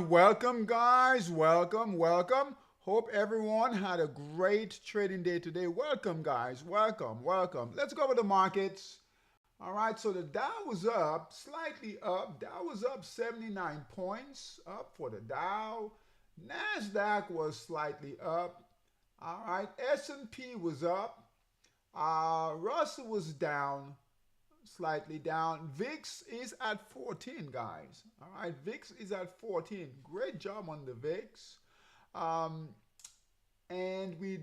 welcome guys, welcome. Hope everyone had a great trading day today. Welcome guys, welcome. Let's go over the markets. All right, so the Dow was up, slightly up. Dow was up 79 points, up for the Dow. NASDAQ was slightly up. All right, S&P was up. Russell was down, slightly down. VIX is at 14, guys. All right, VIX is at 14. Great job on the VIX. Um, and we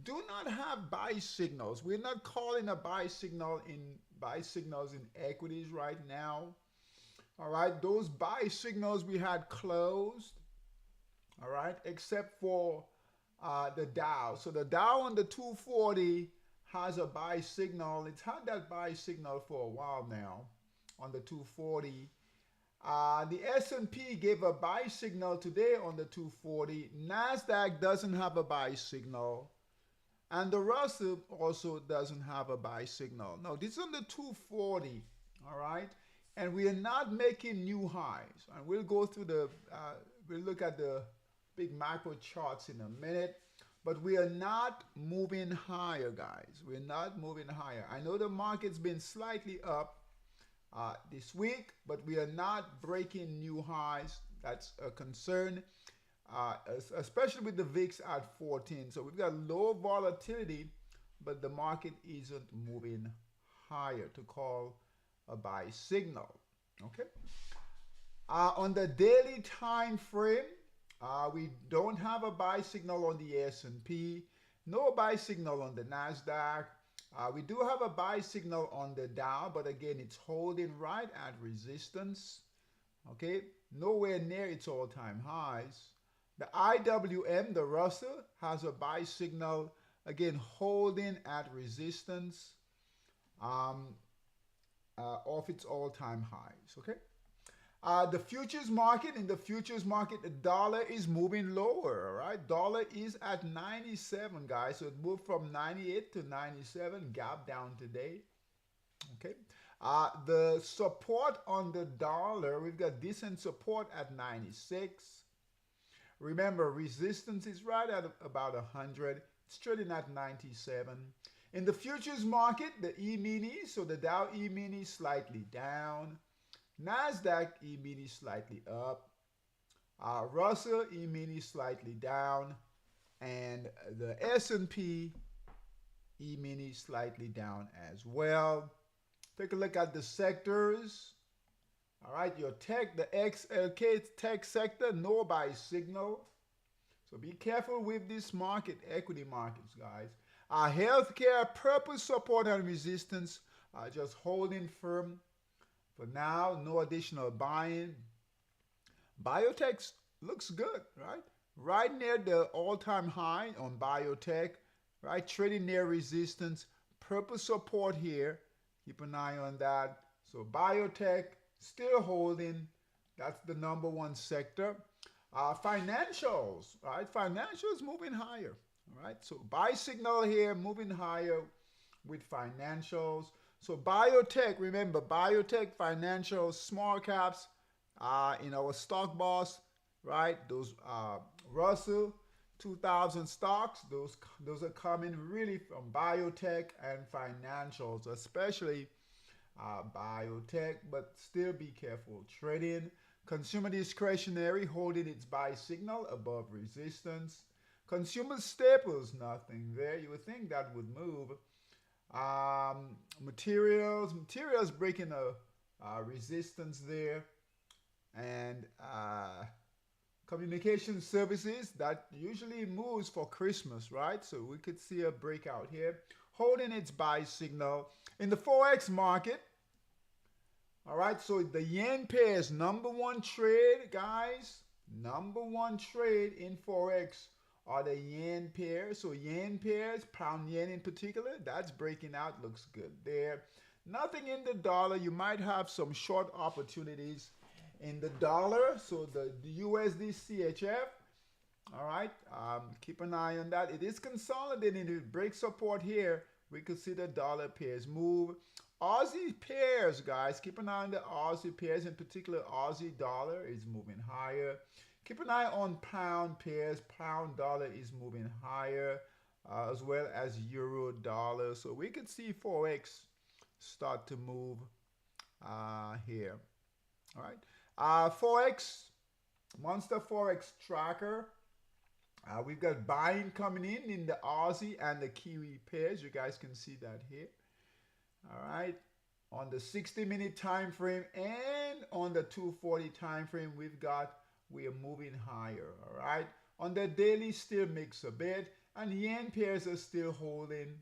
do not have buy signals. We're not calling a buy signals in equities right now. All right, those buy signals we had closed. All right, except for the Dow. So the Dow on the 240 has a buy signal. It's had that buy signal for a while now on the 240. The S&P gave a buy signal today on the 240. NASDAQ doesn't have a buy signal. And the Russell also doesn't have a buy signal. No, this is on the 240, all right? And we are not making new highs. And we'll go through we'll look at the big macro charts in a minute. But we are not moving higher, guys. We're not moving higher. I know the market's been slightly up this week, but we are not breaking new highs. That's a concern, especially with the VIX at 14. So we've got low volatility, but the market isn't moving higher to call a buy signal. Okay. On the daily time frame, we don't have a buy signal on the S&P, no buy signal on the NASDAQ. We do have a buy signal on the Dow, but again, it's holding right at resistance. Okay, nowhere near its all-time highs. The IWM, the Russell, has a buy signal, again, holding at resistance of its all-time highs. Okay. The futures market, in the futures market, the dollar is moving lower, all right? Dollar is at 97, guys. So it moved from 98 to 97, gap down today, okay? The support on the dollar, we've got decent support at 96. Remember, resistance is right at about 100. It's trading at 97. In the futures market, the E-mini, so the Dow E-mini slightly down. NASDAQ E-mini slightly up, Russell E-mini slightly down, and the S&P E-mini slightly down as well. Take a look at the sectors. All right, your tech, the XLK tech sector, no buy signal. So be careful with this market, equity markets, guys. Healthcare, purpose, support, and resistance are just holding firm. For now, no additional buying. Biotech looks good, right? Right near the all-time high on biotech, right? Trading near resistance. Purple support here. Keep an eye on that. So biotech still holding. That's the number one sector. Financials, right? Financials moving higher, right? So buy signal here, moving higher with financials. So biotech, remember, biotech, financials, small caps, in our stock boss, right? Those Russell 2000 stocks, those are coming really from biotech and financials, especially biotech, but still be careful trading. Consumer discretionary holding its buy signal above resistance. Consumer staples, nothing there. You would think that would move. Materials breaking a resistance there, and communication services that usually moves for Christmas, right? So we could see a breakout here, holding its buy signal. In the Forex market, all right, so the yen pairs, number one trade, guys, number one trade in Forex are the yen pairs. So yen pairs, pound yen in particular, that's breaking out, looks good there. Nothing in the dollar. You might have some short opportunities in the dollar. So the USD CHF, all right, keep an eye on that. It is consolidating. If it breaks support here, we could see the dollar pairs move. Aussie pairs, guys. Keep an eye on the Aussie pairs. In particular, Aussie dollar is moving higher. Keep an eye on pound pairs. Pound dollar is moving higher, as well as euro dollar. So we could see Forex start to move here. All right. Forex, Monster Forex Tracker. We've got buying coming in the Aussie and the Kiwi pairs. You guys can see that here. All right. On the 60-minute time frame and on the 240 time frame, we are moving higher. All right. On the daily, still mix a bit, and yen pairs are still holding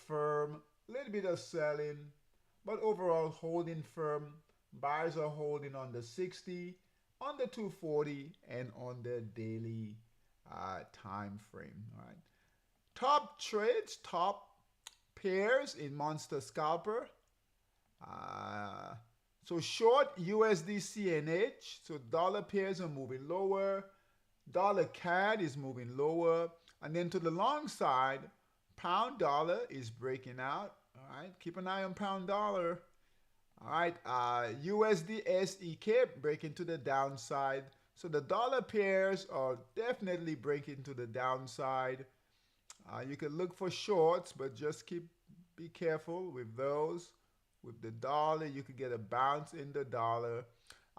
firm. A little bit of selling, but overall holding firm. Buyers are holding on the 60, on the 240, and on the daily time frame. All right. Top trades, top pairs in Monster Scalper. So short USD CNH. So dollar pairs are moving lower. Dollar CAD is moving lower. And then to the long side, pound dollar is breaking out. All right. Keep an eye on pound dollar. All right. USD SEK breaking to the downside. So the dollar pairs are definitely breaking to the downside. You can look for shorts, but just be careful with those. With the dollar, you could get a bounce in the dollar.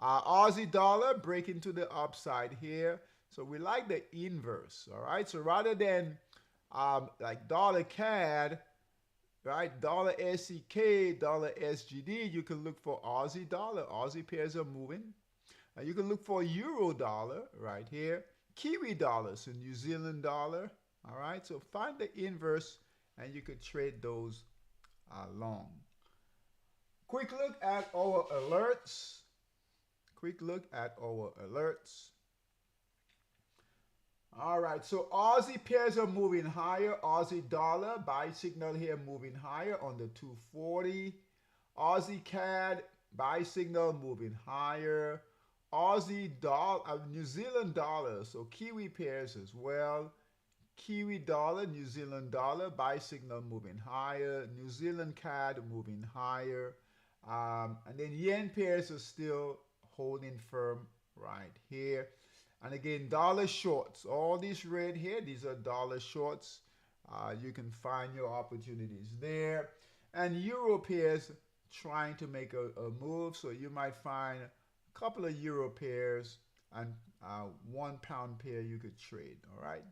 Aussie dollar breaking to the upside here. So we like the inverse, all right? So rather than like dollar CAD, right, dollar SEK, dollar SGD, you can look for Aussie dollar. Aussie pairs are moving. You can look for euro dollar right here. Kiwi dollar, so New Zealand dollar, all right? So find the inverse and you could trade those long. Quick look at our alerts. Quick look at our alerts. All right, so Aussie pairs are moving higher. Aussie dollar, buy signal here moving higher on the 240. Aussie CAD, buy signal moving higher. Aussie dollar, New Zealand dollar, so Kiwi pairs as well. Kiwi dollar, New Zealand dollar, buy signal moving higher. New Zealand CAD moving higher. And then yen pairs are still holding firm right here. And again, dollar shorts. All these red here, these are dollar shorts. You can find your opportunities there. And euro pairs trying to make a move. So you might find a couple of euro pairs and 1 pound pair you could trade. All right.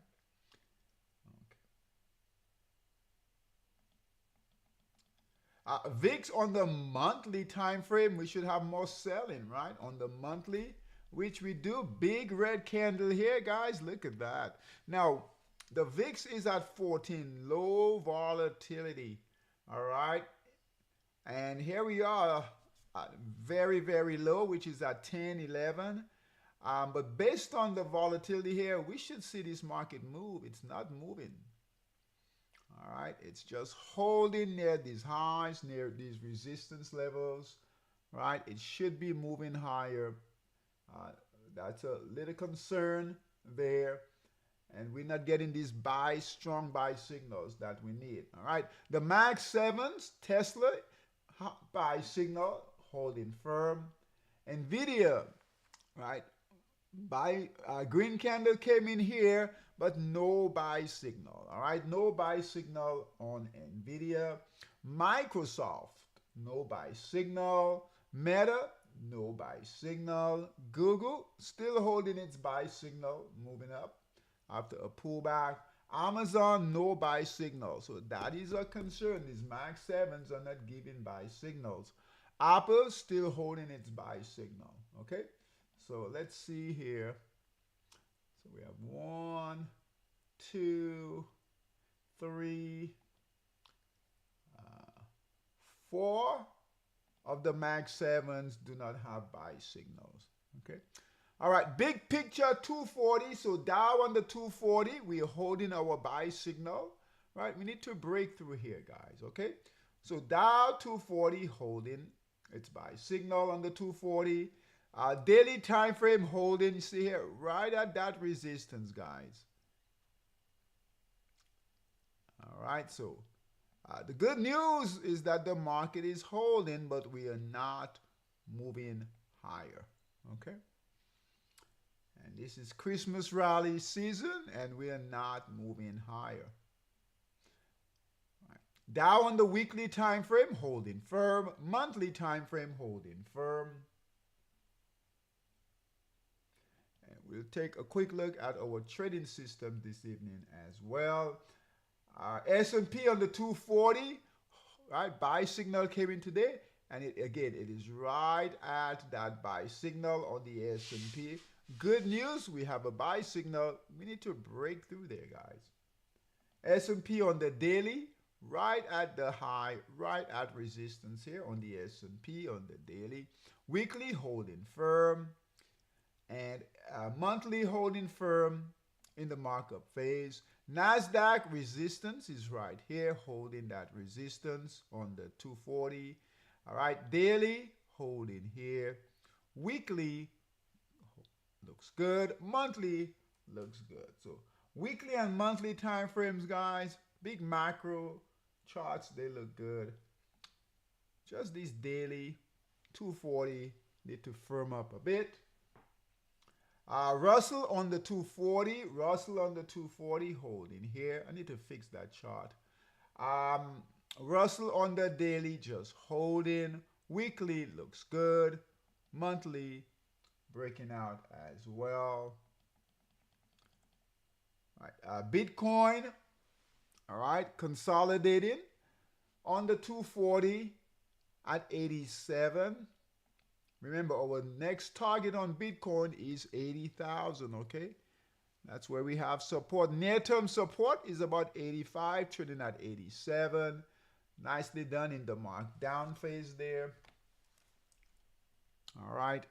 VIX on the monthly time frame, we should have more selling, right? On the monthly, which we do. Big red candle here, guys. Look at that. Now, the VIX is at 14, low volatility, all right? And here we are, very, very low, which is at 10, 11. But based on the volatility here, we should see this market move. It's not moving. All right, it's just holding near these highs, near these resistance levels, right? It should be moving higher. That's a little concern there. And we're not getting these strong buy signals that we need. All right, the Mag 7s, Tesla, buy signal, holding firm. NVIDIA, right? Green candle came in here, but no buy signal. All right, no buy signal on NVIDIA. Microsoft, no buy signal. Meta, no buy signal. Google, still holding its buy signal, moving up after a pullback. Amazon, no buy signal. So that is a concern. These Mag 7s are not giving buy signals. Apple, still holding its buy signal. Okay, so let's see here. So we have 1, 2, 3, 4 of the Mag 7s do not have buy signals. Okay. All right. Big picture 240. So Dow on the 240, we are holding our buy signal. Right. We need to break through here, guys. Okay. So Dow 240 holding its buy signal on the 240. Daily time frame holding, see here, right at that resistance, guys. All right, so The good news is that the market is holding, but we are not moving higher. Okay? And this is Christmas rally season, and we are not moving higher. Right. Dow on the weekly time frame, holding firm. Monthly time frame, holding firm. And we'll take a quick look at our trading system this evening as well. S&P on the 240, right? Buy signal came in today, and it is right at that buy signal on the S&P. Good news, we have a buy signal. We need to break through there, guys. S&P on the daily, right at the high, right at resistance here on the S&P on the daily. Weekly holding firm, and monthly holding firm in the markup phase. NASDAQ resistance is right here, holding that resistance on the 240. All right, daily holding here. Weekly looks good. Monthly looks good. So weekly and monthly time frames, guys, big macro charts, they look good. Just these daily 240 need to firm up a bit. Russell on the 240, holding here. I need to fix that chart. Russell on the daily just holding. Weekly looks good. Monthly breaking out as well. All right, Bitcoin, all right, consolidating on the 240 at 87. Remember, our next target on Bitcoin is 80,000, okay? That's where we have support. Near-term support is about 85, trading at 87. Nicely done in the markdown phase there. All right.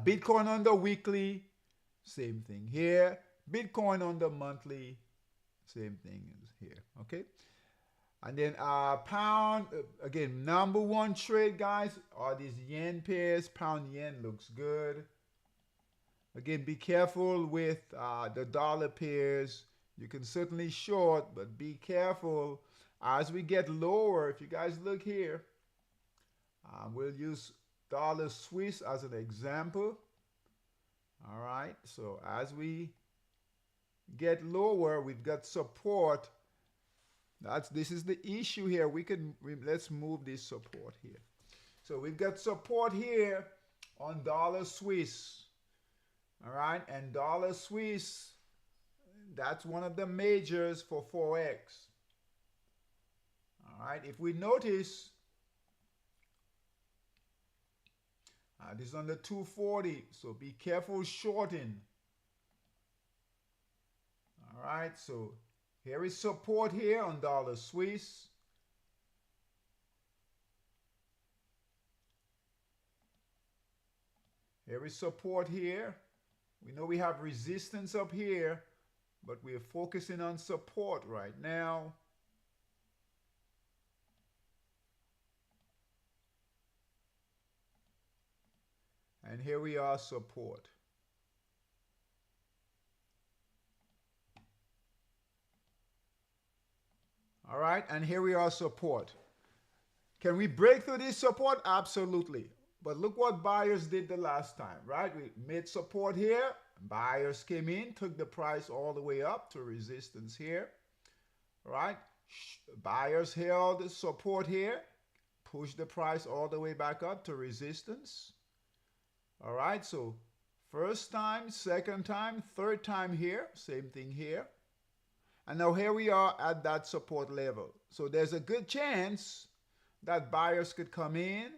Bitcoin on the weekly, same thing here. Bitcoin on the monthly, same thing is here, okay? And then pound, again, number one trade, guys, are these yen pairs. Pound yen looks good. Again, be careful with the dollar pairs. You can certainly short, but be careful as we get lower. If you guys look here, we'll use dollar Swiss as an example. All right, so as we get lower, we've got support. This is the issue here. Let's move this support here. So we've got support here on dollar Swiss. All right, and dollar Swiss, that's one of the majors for Forex. All right, if we notice, this is on the 240, so be careful shorting. All right, so here is support here on dollar Swiss. Here is support here. We know we have resistance up here, but we're focusing on support right now. And here we are, support. All right, and here we are, support. Can we break through this support? Absolutely. But look what buyers did the last time, right? We made support here. Buyers came in, took the price all the way up to resistance here. All right? Buyers held support here, pushed the price all the way back up to resistance. All right, so first time, second time, third time here, same thing here. And now here we are at that support level. So there's a good chance that buyers could come in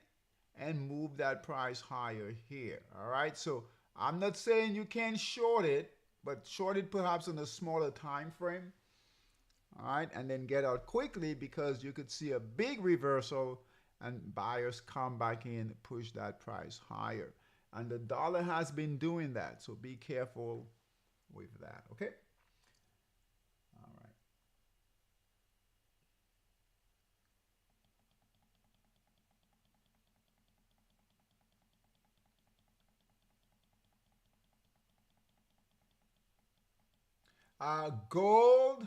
and move that price higher here. All right, so I'm not saying you can't short it, but short it perhaps on a smaller time frame. All right, and then get out quickly because you could see a big reversal and buyers come back in, push that price higher. And the dollar has been doing that, so be careful with that, okay? All right. Gold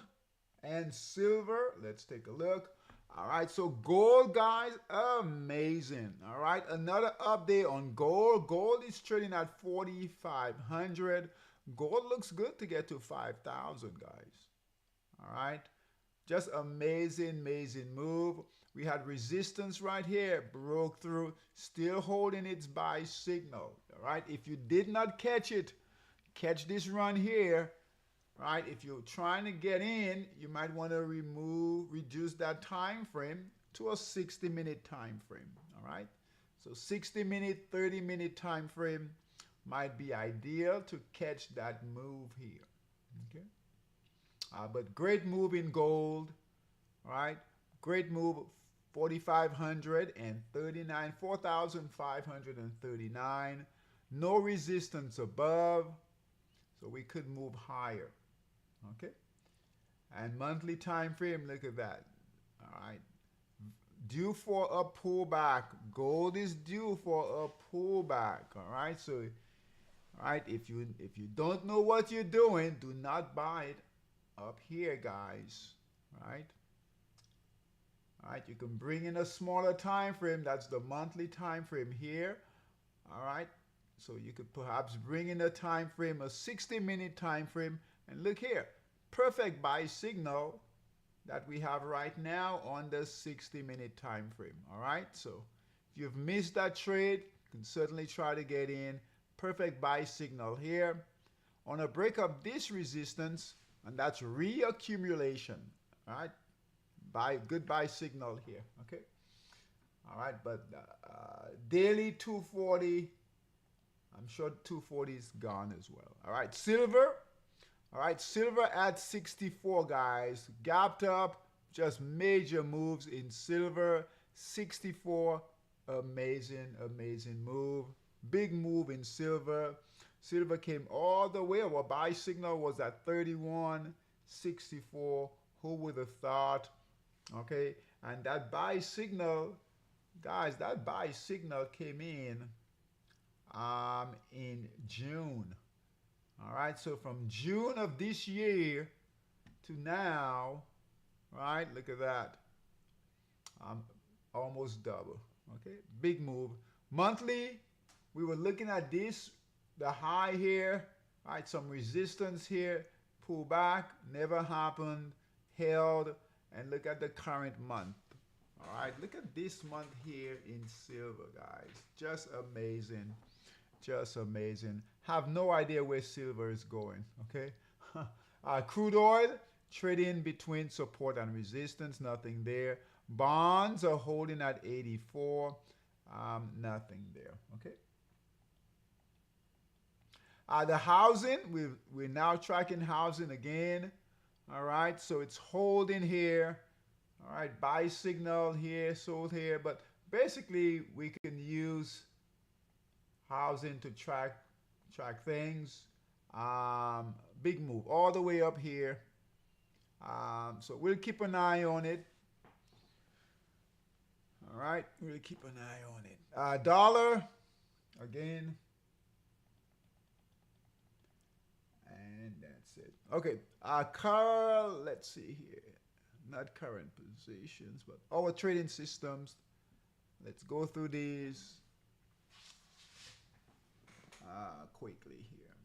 And silver, let's take a look. All right, so gold, guys, amazing. All right, another update on gold. Gold is trading at 4,500. Gold looks good to get to 5,000, guys. All right, just amazing, amazing move. We had resistance right here, broke through, still holding its buy signal. All right, if you did not catch it, catch this run here. Right, if you're trying to get in, you might want to reduce that time frame to a 60-minute time frame. All right, so 60-minute, 30-minute time frame might be ideal to catch that move here. Okay, but great move in gold. All right, great move. 4,539, 4,539. No resistance above, so we could move higher. Okay, and monthly time frame, look at that. All right, due for a pullback. Gold is due for a pullback. All right, so all right, if you don't know what you're doing, do not buy it up here, guys. All right. All right, you can bring in a smaller time frame. That's the monthly time frame here. All right, so you could perhaps bring in a time frame, a 60-minute time frame, and look here, perfect buy signal that we have right now on the 60-minute time frame. All right, so if you've missed that trade, you can certainly try to get in. Perfect buy signal here. On a break of this resistance, and that's reaccumulation. All right, good buy signal here. Okay, all right, but daily 240. I'm sure 240 is gone as well. All right, silver. All right, silver at 64, guys. Gapped up, just major moves in silver. 64, amazing, amazing move. Big move in silver. Silver came all the way. Our buy signal was at 31.64. Who would have thought? Okay, and that buy signal, guys, that buy signal came in June. All right, so from June of this year to now, right, look at that. Almost double. Okay, big move. Monthly, we were looking at this, the high here, right, some resistance here, pull back, never happened, held, and look at the current month. All right, look at this month here in silver, guys. Just amazing. Just amazing. Have no idea where silver is going, okay? Crude oil, trading between support and resistance, nothing there. Bonds are holding at 84, nothing there, okay? The housing, we're now tracking housing again. All right, so it's holding here. All right, buy signal here, sold here, but basically we can use housing to track things. Big move all the way up here. So we'll keep an eye on it. All right, we'll keep an eye on it. Dollar, again. And that's it. Okay, let's see here. Not current positions, but our trading systems. Let's go through these quickly here.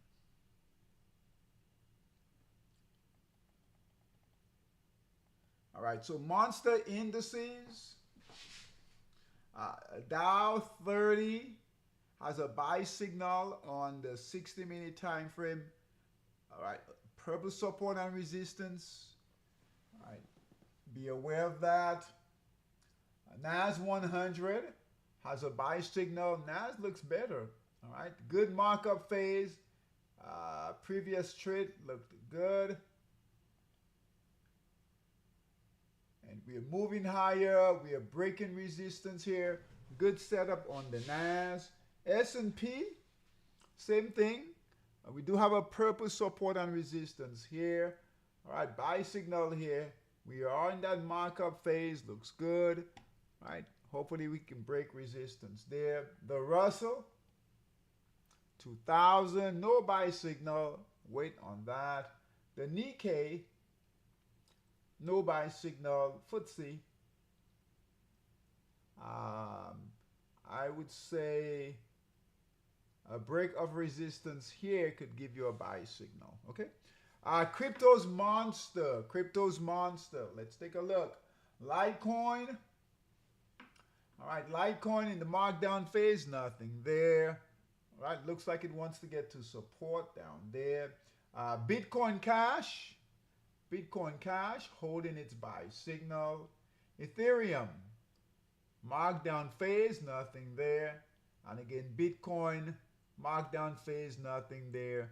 All right, so monster indices. Dow 30 has a buy signal on the 60-minute time frame. All right, purple support and resistance. All right, be aware of that. NAS 100 has a buy signal. NAS looks better. All right, good markup phase. Previous trade looked good. And we are moving higher. We are breaking resistance here. Good setup on the NAS. S&P, same thing. We do have a purple support and resistance here. All right, buy signal here. We are in that markup phase. Looks good. All right, hopefully we can break resistance there. The Russell, 2000, no buy signal. Wait on that. The Nikkei, No buy signal. FTSE, um, I would say a break of resistance here could give you a buy signal. Okay. Crypto's monster. Crypto's monster. Let's take a look. Litecoin. All right. Litecoin in the markdown phase. Nothing there. All right. Looks like it wants to get to support down there. Bitcoin Cash. Bitcoin Cash holding its buy signal. Ethereum. Markdown phase. Nothing there. And again, Bitcoin. Markdown phase. Nothing there.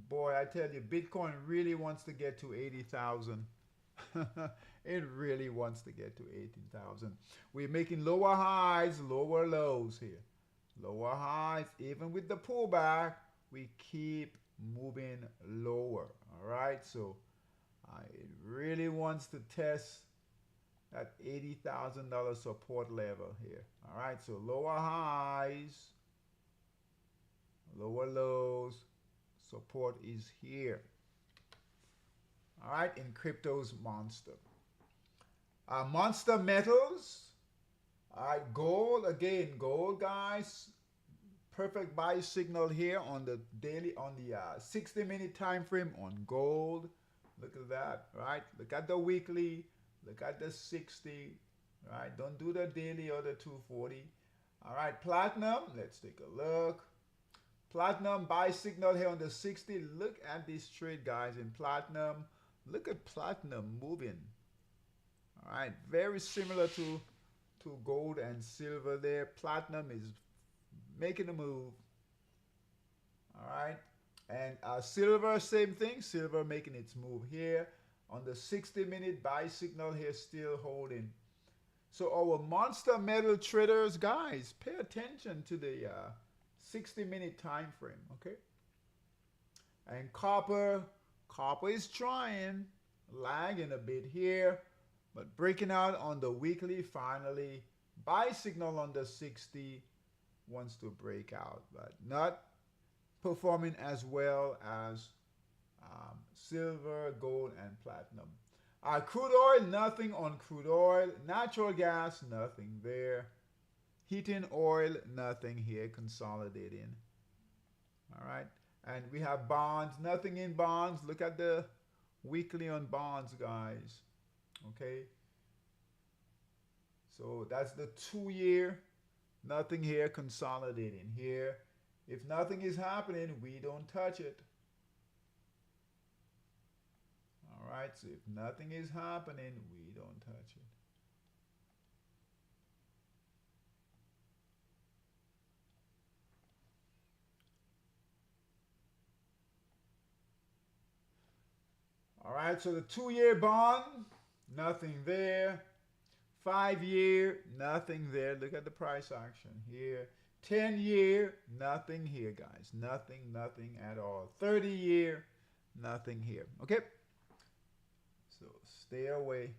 Boy, I tell you, Bitcoin really wants to get to 80,000. It really wants to get to 18,000. We're making lower highs, lower lows here. Lower highs, even with the pullback, we keep moving lower. All right, so it really wants to test that $80,000 support level here. All right, so lower highs, lower lows. Support is here. All right, in crypto's monster. Monster metals. All right, gold. Again, gold, guys. Perfect buy signal here on the daily, on the 60-minute time frame on gold. Look at that, right? Look at the weekly. Look at the 60. Right? Don't do the daily or the 240. All right, platinum. Let's take a look. Platinum buy signal here on the 60. Look at this trade, guys, in platinum. Look at platinum moving. All right, very similar to gold and silver there. Platinum is making a move. All right, and silver, same thing. Silver making its move here on the 60-minute buy signal here, still holding. So our monster metal traders, guys, pay attention to the 60-minute time frame, okay? And copper is trying, lagging a bit here, but breaking out on the weekly finally. Buy signal on the 60 wants to break out, but not performing as well as silver, gold, and platinum. Crude oil, nothing on crude oil. Natural gas, nothing there. Heating oil, nothing here, consolidating. All right. And we have bonds, nothing in bonds. Look at the weekly on bonds, guys. Okay. So that's the 2-year. Nothing here, consolidating here. If nothing is happening, we don't touch it. All right. So if nothing is happening, we don't touch it. All right, so the 2-year bond, nothing there. 5-year, nothing there. Look at the price action here. 10-year, nothing here, guys. Nothing at all. 30-year, nothing here. Okay? So stay away.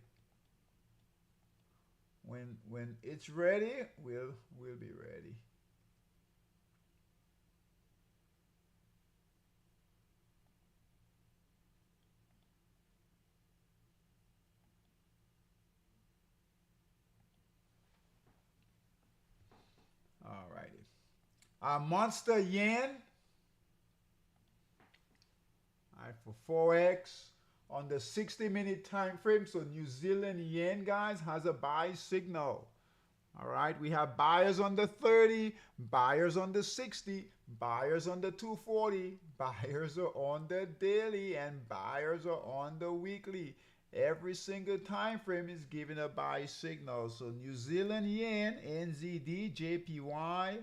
When it's ready, we'll be ready. All righty. Monster yen. All right, for Forex on the 60-minute time frame. So New Zealand yen, guys, has a buy signal. All right, we have buyers on the 30, buyers on the 60, buyers on the 240, buyers are on the daily, and buyers are on the weekly. Every single time frame is giving a buy signal. So New Zealand yen, NZD, JPY.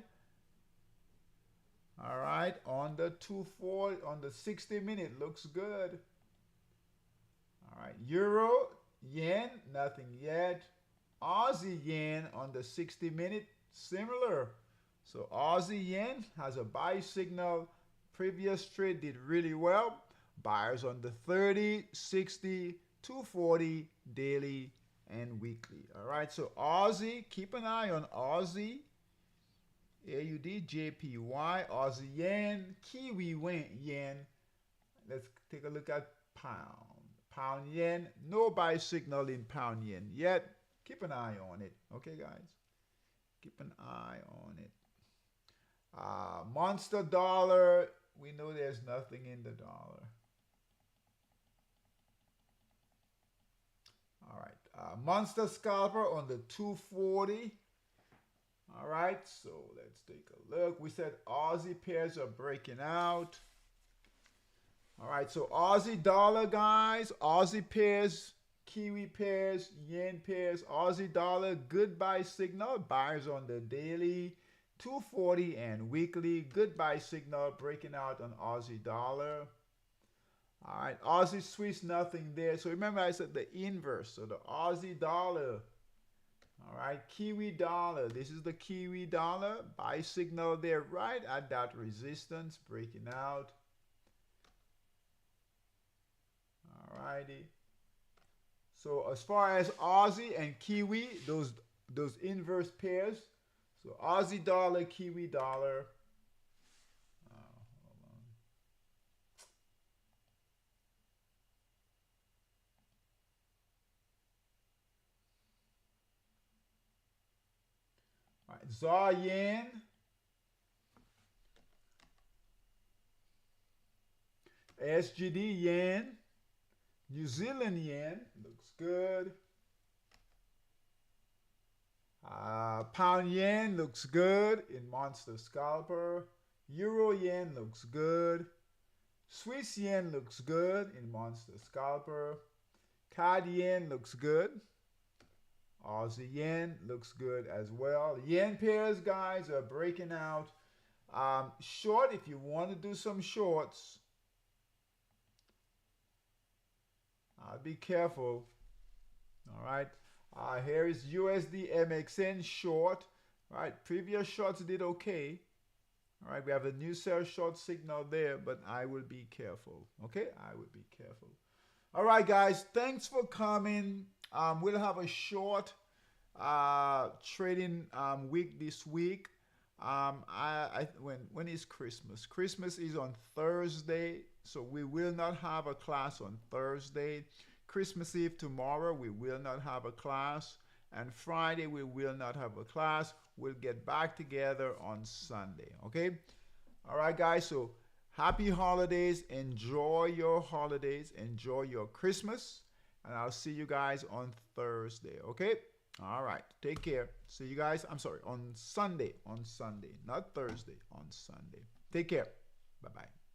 All right, on the 240, on the 60-minute, looks good. All right, Euro, yen, nothing yet. Aussie yen on the 60-minute, similar. So Aussie yen has a buy signal. Previous trade did really well. Buyers on the 30, 60, 240, daily, and weekly. All right, so Aussie, keep an eye on Aussie. AUD, JPY, Aussie yen, Kiwi yen. Let's take a look at pound. Pound yen, no buy signal in pound yen yet. Keep an eye on it. Okay, guys? Keep an eye on it. Monster dollar, we know there's nothing in the dollar. All right. Monster scalper on the 240. All right, so let's take a look. We said Aussie pairs are breaking out. All right, so Aussie dollar, guys. Aussie pairs, Kiwi pairs, yen pairs, Aussie dollar, good buy signal. Buyers on the daily, 240 and weekly. Good buy signal breaking out on Aussie dollar. All right, Aussie Swiss, nothing there. So remember I said the inverse. So the Aussie dollar. All right, Kiwi dollar. This is the Kiwi dollar. Buy signal there right at that resistance, breaking out. All righty. So as far as Aussie and Kiwi, those inverse pairs. So Aussie dollar, Kiwi dollar. Hold on. All right, ZAR yen. SGD yen. New Zealand yen looks good. Pound yen looks good in Monster Scalper. Euro yen looks good. Swiss yen looks good in Monster Scalper. CAD yen looks good. Aussie yen looks good as well. Yen pairs, guys, are breaking out. Short, if you want to do some shorts, be careful. All right. Here is USD MXN short. All right. Previous shorts did okay. All right. We have a new sell short signal there, but I will be careful. Okay. I will be careful. All right, guys. Thanks for coming. We'll have a short trading week this week. When is Christmas? Christmas is on Thursday, so we will not have a class on Thursday. Christmas Eve tomorrow, we will not have a class, and Friday we will not have a class. We'll get back together on Sunday. Okay. All right, guys. So happy holidays. Enjoy your holidays. Enjoy your Christmas, and I'll see you guys on Thursday. Okay. All right. Take care. See you guys. I'm sorry, on Sunday. On Sunday, not Thursday. On Sunday. Take care. Bye-bye.